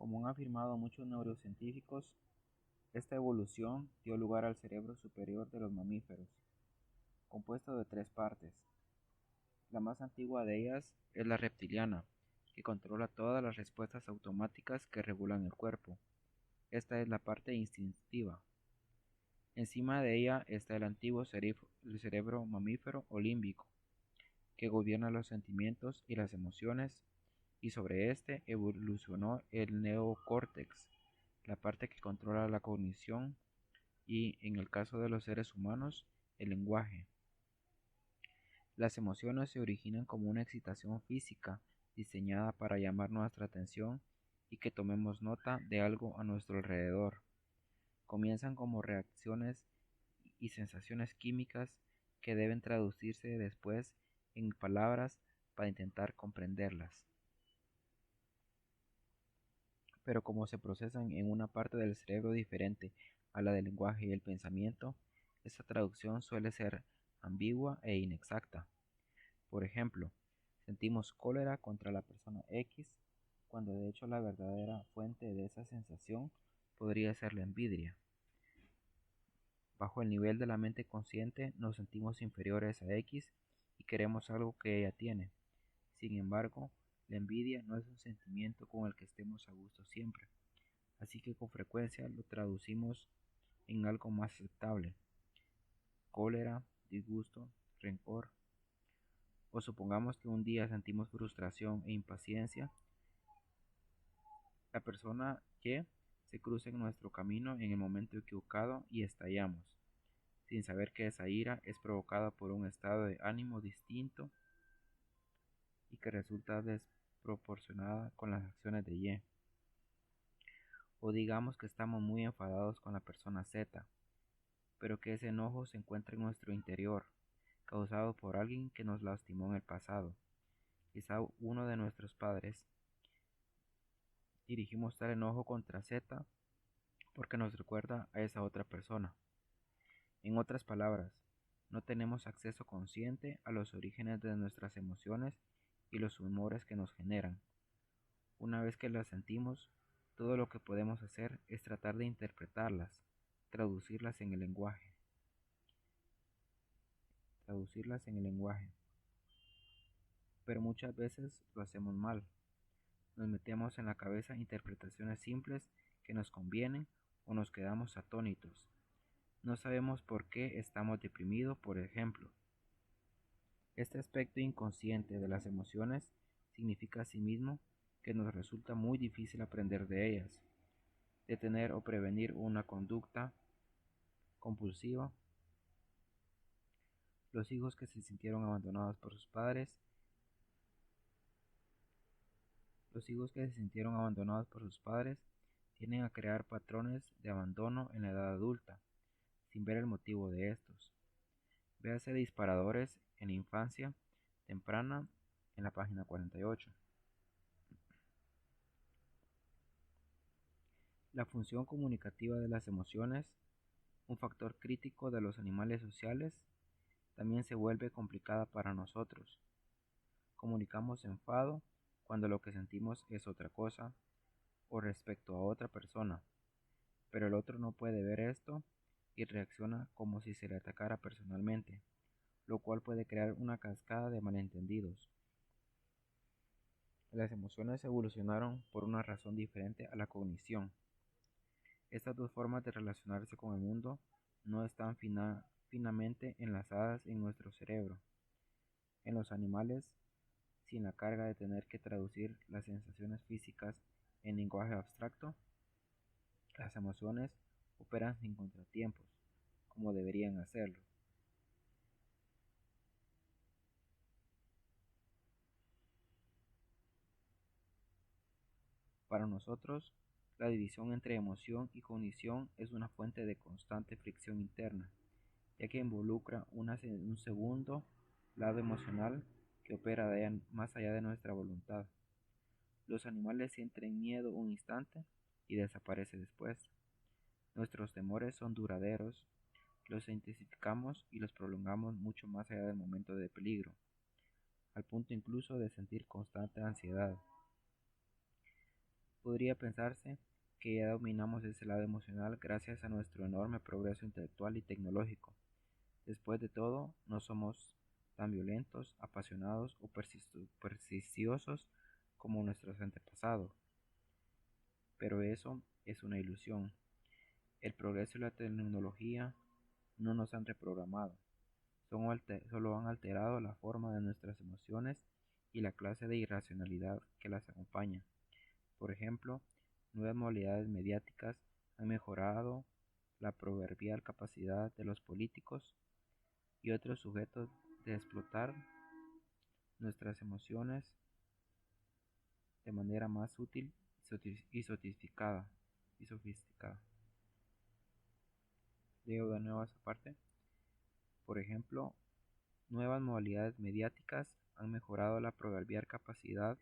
Como han afirmado muchos neurocientíficos, esta evolución dio lugar al cerebro superior de los mamíferos, compuesto de tres partes. La más antigua de ellas es la reptiliana, que controla todas las respuestas automáticas que regulan el cuerpo. Esta es la parte instintiva. Encima de ella está el antiguo cerebro mamífero o límbico, que gobierna los sentimientos y las emociones, y sobre este evolucionó el neocórtex, la parte que controla la cognición y, en el caso de los seres humanos, el lenguaje. Las emociones se originan como una excitación física diseñada para llamar nuestra atención y que tomemos nota de algo a nuestro alrededor. Comienzan como reacciones y sensaciones químicas que deben traducirse después en palabras para intentar comprenderlas. Pero como se procesan en una parte del cerebro diferente a la del lenguaje y el pensamiento, esta traducción suele ser ambigua e inexacta. Por ejemplo, sentimos cólera contra la persona X, cuando de hecho la verdadera fuente de esa sensación podría ser la envidia. Bajo el nivel de la mente consciente nos sentimos inferiores a X y queremos algo que ella tiene. Sin embargo, la envidia no es un sentimiento con el que estemos a gusto siempre, así que con frecuencia lo traducimos en algo más aceptable: cólera, disgusto, rencor. O supongamos que un día sentimos frustración e impaciencia. La persona Y se cruza en nuestro camino en el momento equivocado y estallamos, sin saber que esa ira es provocada por un estado de ánimo distinto y que resulta desproporcionada con las acciones de Y. O digamos que estamos muy enfadados con la persona Z, pero que ese enojo se encuentra en nuestro interior, causado por alguien que nos lastimó en el pasado, quizá uno de nuestros padres. Dirigimos tal enojo contra Z porque nos recuerda a esa otra persona. En otras palabras, no tenemos acceso consciente a los orígenes de nuestras emociones y los humores que nos generan. Una vez que las sentimos, todo lo que podemos hacer es tratar de interpretarlas, traducirlas en el lenguaje. Pero muchas veces lo hacemos mal. Nos metemos en la cabeza interpretaciones simples que nos convienen o nos quedamos atónitos. No sabemos por qué estamos deprimidos, por ejemplo. Este aspecto inconsciente de las emociones significa asimismo que nos resulta muy difícil aprender de ellas, detener o prevenir una conducta compulsiva. Los hijos que se sintieron abandonados por sus padres tienden a crear patrones de abandono en la edad adulta, sin ver el motivo de estos. Véase Disparadores en la infancia temprana en la página 48. La función comunicativa de las emociones, un factor crítico de los animales sociales, también se vuelve complicada para nosotros. Comunicamos enfado cuando lo que sentimos es otra cosa o respecto a otra persona, pero el otro no puede ver esto y reacciona como si se le atacara personalmente, lo cual puede crear una cascada de malentendidos. Las emociones evolucionaron por una razón diferente a la cognición. Estas dos formas de relacionarse con el mundo no están finamente enlazadas en nuestro cerebro. En los animales, sin la carga de tener que traducir las sensaciones físicas en lenguaje abstracto, las emociones operan sin contratiempos, como deberían hacerlo. Para nosotros, la división entre emoción y cognición es una fuente de constante fricción interna, ya que involucra un segundo lado emocional que opera más allá de nuestra voluntad. Los animales sienten miedo un instante y desaparece después. Nuestros temores son duraderos, los intensificamos y los prolongamos mucho más allá del momento de peligro, al punto incluso de sentir constante ansiedad. Podría pensarse que ya dominamos ese lado emocional gracias a nuestro enorme progreso intelectual y tecnológico. Después de todo, no somos tan violentos, apasionados o supersticiosos como nuestros antepasados. Pero eso es una ilusión. El progreso y la tecnología no nos han reprogramado, solo han alterado la forma de nuestras emociones y la clase de irracionalidad que las acompaña. Por ejemplo, nuevas modalidades mediáticas han mejorado la proverbial capacidad de los políticos y otros sujetos de explotar nuestras emociones de manera más útil y sofisticada. Leo de nuevo esa parte. Por ejemplo, nuevas modalidades mediáticas han mejorado la proverbial capacidad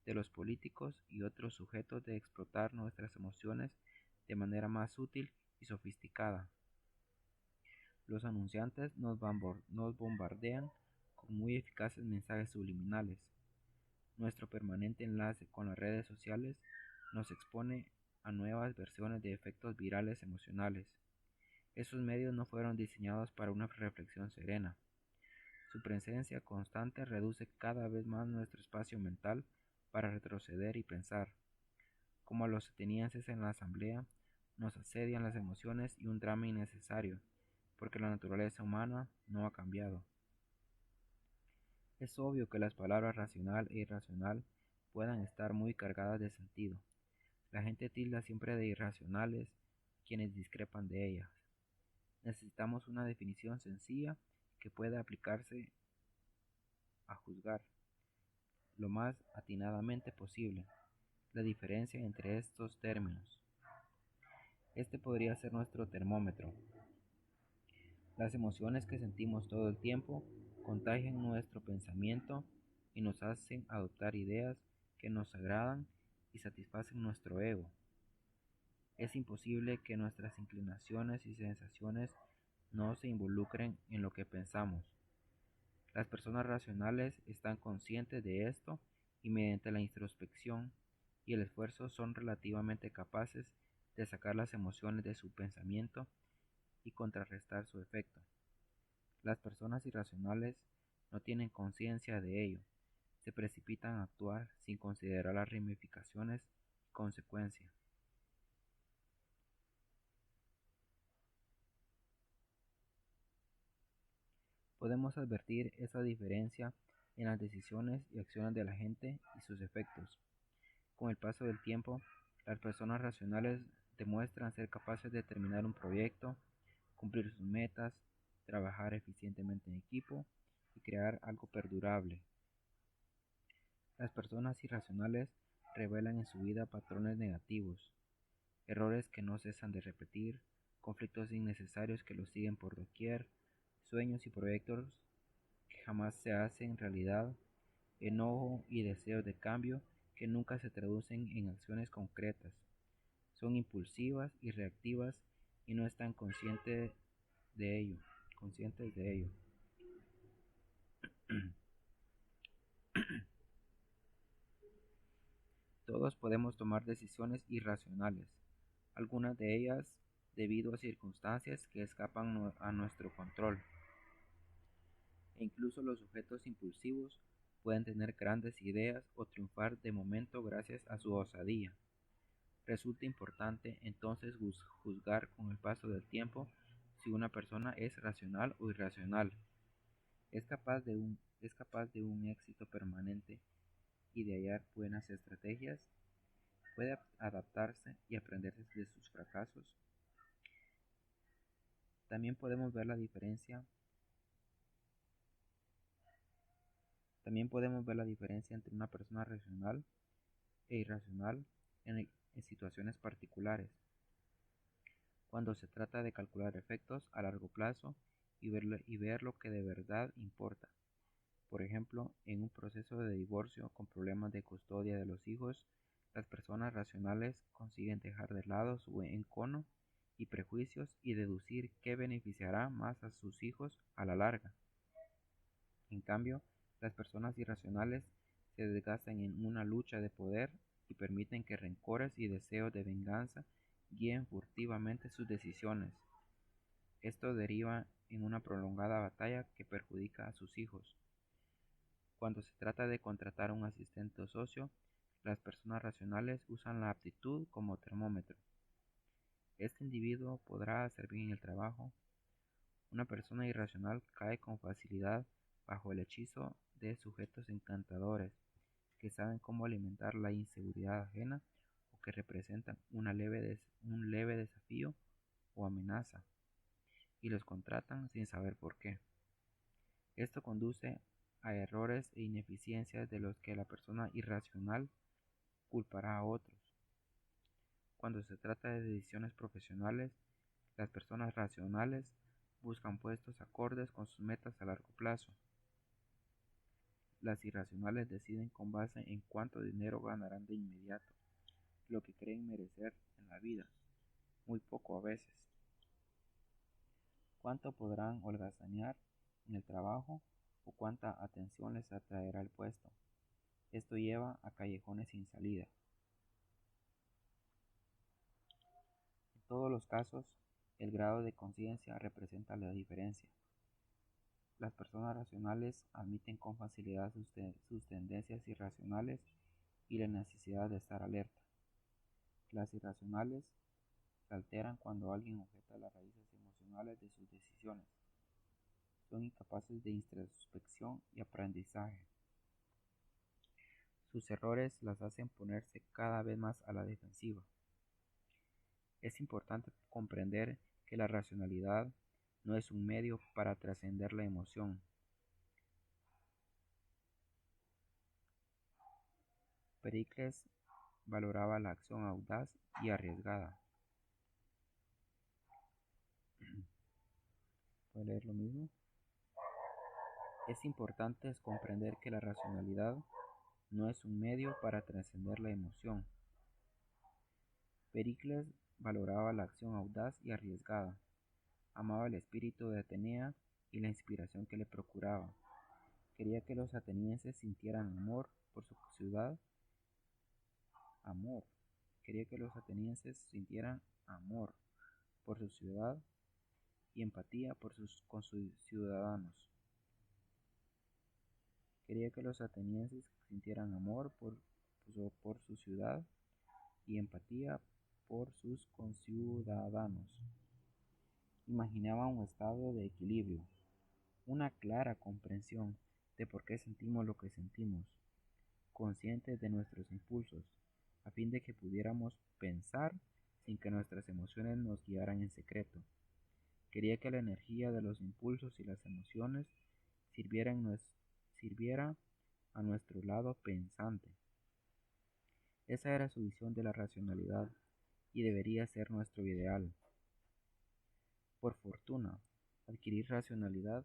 de los políticos y otros sujetos de explotar nuestras emociones de manera más útil y sofisticada. Los anunciantes nos bombardean con muy eficaces mensajes subliminales. Nuestro permanente enlace con las redes sociales nos expone a nuevas versiones de efectos virales emocionales. Esos medios no fueron diseñados para una reflexión serena. Su presencia constante reduce cada vez más nuestro espacio mental para retroceder y pensar. Como a los atenienses en la asamblea, nos asedian las emociones y un drama innecesario, porque la naturaleza humana no ha cambiado. Es obvio que las palabras racional e irracional puedan estar muy cargadas de sentido. La gente tilda siempre de irracionales quienes discrepan de ellas. Necesitamos una definición sencilla que pueda aplicarse a juzgar lo más atinadamente posible la diferencia entre estos términos. Este podría ser nuestro termómetro. Las emociones que sentimos todo el tiempo contagian nuestro pensamiento y nos hacen adoptar ideas que nos agradan y satisfacen nuestro ego. Es imposible que nuestras inclinaciones y sensaciones no se involucren en lo que pensamos. Las personas racionales están conscientes de esto y mediante la introspección y el esfuerzo son relativamente capaces de sacar las emociones de su pensamiento y contrarrestar su efecto. Las personas irracionales no tienen conciencia de ello, se precipitan a actuar sin considerar las ramificaciones y consecuencias. Podemos advertir esa diferencia en las decisiones y acciones de la gente y sus efectos. Con el paso del tiempo, las personas racionales demuestran ser capaces de terminar un proyecto, cumplir sus metas, trabajar eficientemente en equipo y crear algo perdurable. Las personas irracionales revelan en su vida patrones negativos, errores que no cesan de repetir, conflictos innecesarios que los siguen por doquier, sueños y proyectos que jamás se hacen realidad, enojo y deseos de cambio que nunca se traducen en acciones concretas. Son impulsivas y reactivas y no están conscientes de ello. Todos podemos tomar decisiones irracionales, algunas de ellas debido a circunstancias que escapan a nuestro control. E incluso los sujetos impulsivos pueden tener grandes ideas o triunfar de momento gracias a su osadía. Resulta importante entonces juzgar con el paso del tiempo si una persona es racional o irracional. Es capaz de un éxito permanente y de hallar buenas estrategias, puede adaptarse y aprender de sus fracasos. También podemos ver la diferencia entre una persona racional e irracional en situaciones particulares, cuando se trata de calcular efectos a largo plazo y ver lo que de verdad importa. Por ejemplo, en un proceso de divorcio con problemas de custodia de los hijos, las personas racionales consiguen dejar de lado su encono y prejuicios y deducir qué beneficiará más a sus hijos a la larga. En cambio, las personas irracionales se desgastan en una lucha de poder y permiten que rencores y deseos de venganza guíen furtivamente sus decisiones. Esto deriva en una prolongada batalla que perjudica a sus hijos. Cuando se trata de contratar un asistente o socio, las personas racionales usan la aptitud como termómetro. Este individuo podrá hacer bien el trabajo. Una persona irracional cae con facilidad bajo el hechizo de sujetos encantadores que saben cómo alimentar la inseguridad ajena o que representan un leve desafío o amenaza, y los contratan sin saber por qué. Esto conduce a errores e ineficiencias de los que la persona irracional culpará a otros. Cuando se trata de decisiones profesionales, las personas racionales buscan puestos acordes con sus metas a largo plazo. Las irracionales deciden con base en cuánto dinero ganarán de inmediato, lo que creen merecer en la vida, muy poco a veces. Cuánto podrán holgazanear en el trabajo o cuánta atención les atraerá el puesto. Esto lleva a callejones sin salida. En todos los casos, el grado de conciencia representa la diferencia. Las personas racionales admiten con facilidad sus tendencias irracionales y la necesidad de estar alerta. Las irracionales se alteran cuando alguien objeta las raíces emocionales de sus decisiones. Son incapaces de introspección y aprendizaje. Sus errores las hacen ponerse cada vez más a la defensiva. Es importante comprender que la racionalidad no es un medio para trascender la emoción. Pericles valoraba la acción audaz y arriesgada. ¿Puedo leer lo mismo? Es importante comprender que la racionalidad no es un medio para trascender la emoción. Pericles valoraba la acción audaz y arriesgada. Amaba el espíritu de Atenea y la inspiración que le procuraba. Quería que los atenienses sintieran amor por su ciudad. Quería que los atenienses sintieran amor por su ciudad y empatía con sus ciudadanos. Quería que los atenienses sintieran amor por su ciudad y empatía por sus conciudadanos. Imaginaba un estado de equilibrio, una clara comprensión de por qué sentimos lo que sentimos, conscientes de nuestros impulsos, a fin de que pudiéramos pensar sin que nuestras emociones nos guiaran en secreto. Quería que la energía de los impulsos y las emociones sirviera a nuestro lado pensante. Esa era su visión de la racionalidad y debería ser nuestro ideal. Por fortuna, adquirir racionalidad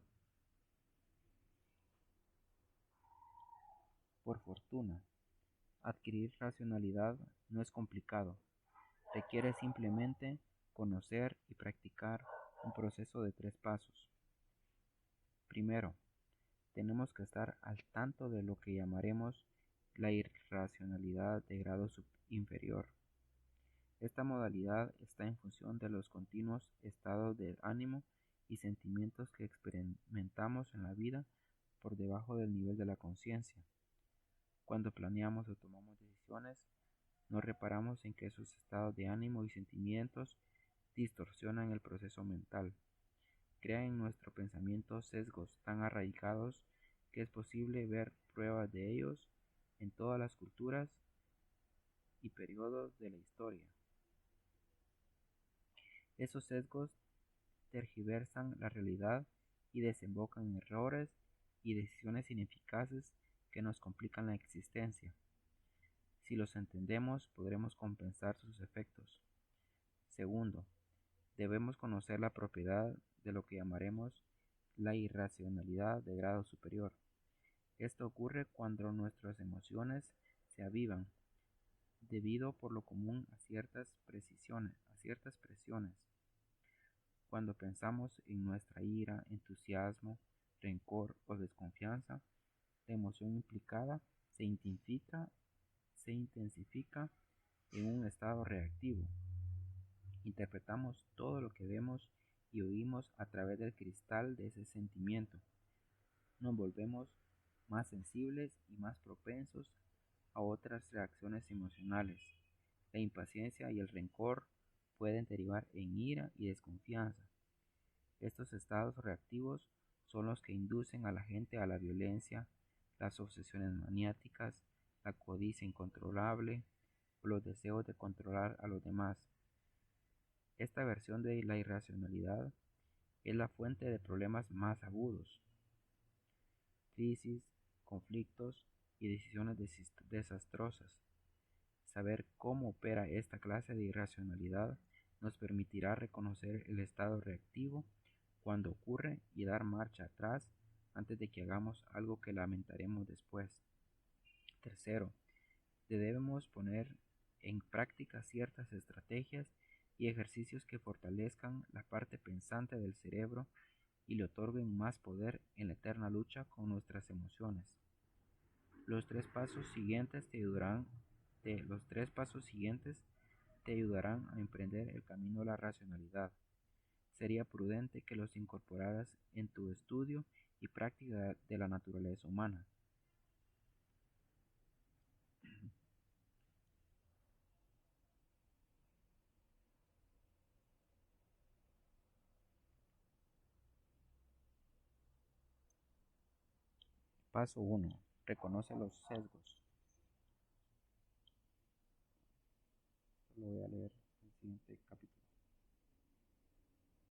no es complicado. Requiere simplemente conocer y practicar un proceso de 3 pasos. Primero, tenemos que estar al tanto de lo que llamaremos la irracionalidad de grado inferior. Esta modalidad está en función de los continuos estados de ánimo y sentimientos que experimentamos en la vida por debajo del nivel de la conciencia. Cuando planeamos o tomamos decisiones, no reparamos en que esos estados de ánimo y sentimientos distorsionan el proceso mental. Crean en nuestro pensamiento sesgos tan arraigados que es posible ver pruebas de ellos en todas las culturas y periodos de la historia. Esos sesgos tergiversan la realidad y desembocan en errores y decisiones ineficaces que nos complican la existencia. Si los entendemos, podremos compensar sus efectos. Segundo, debemos conocer la propiedad de lo que llamaremos la irracionalidad de grado superior. Esto ocurre cuando nuestras emociones se avivan, debido por lo común a ciertas presiones. Cuando pensamos en nuestra ira, entusiasmo, rencor o desconfianza, la emoción implicada se se intensifica en un estado reactivo. Interpretamos todo lo que vemos y oímos a través del cristal de ese sentimiento. Nos volvemos más sensibles y más propensos a otras reacciones emocionales. La impaciencia y el rencor pueden derivar en ira y desconfianza. Estos estados reactivos son los que inducen a la gente a la violencia, las obsesiones maniáticas, la codicia incontrolable o los deseos de controlar a los demás. Esta versión de la irracionalidad es la fuente de problemas más agudos, crisis, conflictos y decisiones desastrosas. Saber cómo opera esta clase de irracionalidad nos permitirá reconocer el estado reactivo cuando ocurre y dar marcha atrás antes de que hagamos algo que lamentaremos después. Tercero, debemos poner en práctica ciertas estrategias y ejercicios que fortalezcan la parte pensante del cerebro y le otorguen más poder en la eterna lucha con nuestras emociones. Los tres pasos siguientes te ayudarán a emprender el camino a la racionalidad. Sería prudente que los incorporaras en tu estudio y práctica de la naturaleza humana. Paso 1. Reconoce los sesgos. Lo voy a leer en el siguiente capítulo.